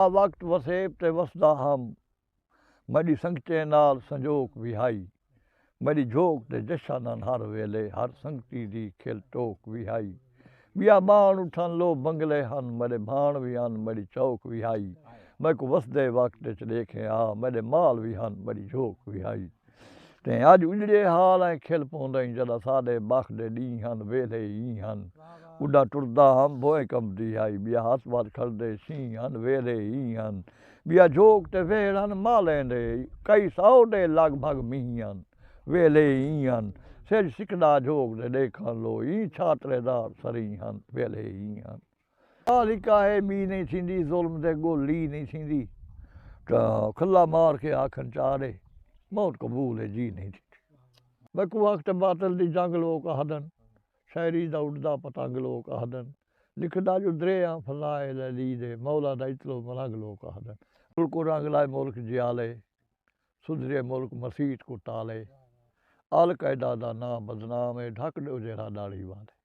वक्त वसेब ते वसदा हम मड़ी संगते नाल संजोक विहाई मड़ी झोक ते जशानन हर वेले हर संगती दी खिल टोक विहाई बिया बाण उठन लो बंगले हन मड़े भाण भी हन मड़ी चौक विहाई मैं को वसदे वक्त च देखे आ मड़े माल भी हन मड़ी झोक विहाई ते अज उजड़े हाल ऐ खिल पौंदई जदा साडे बख दे डी हन वेले ही हन उड़ा टुरदा हम भोए कंबदी आई बिया हस बात खड़दे सी हन वेले ही हन बिया झोक ते वेड़ हन मालें दे कई सौ दे लगभग मींह हन वेले ही हन सिज सिकदा झोक दे देखन लो ही छात्रेदार सरी हन वेले ही हन हालिका है मी नहीं थींदी ज़ुल्म दे गोली नहीं थींदी तो खल्ला मार के आखन चारे मौत कबूल है जी नहीं थी बकू वक्त बातल दी जंग लोग आदन शायरी दा उड़दा पतंग लोग आदन लिखदा जो दरिया फलाए लली दे मौला दा इतलो मलंग लोग आदन मुल्क रंग लाए मुल्क जियाले सुधरे मुल्क मसीत को टाले अल कैदा दा नाम बदनाम है ढक दो जरा दाढ़ी वाले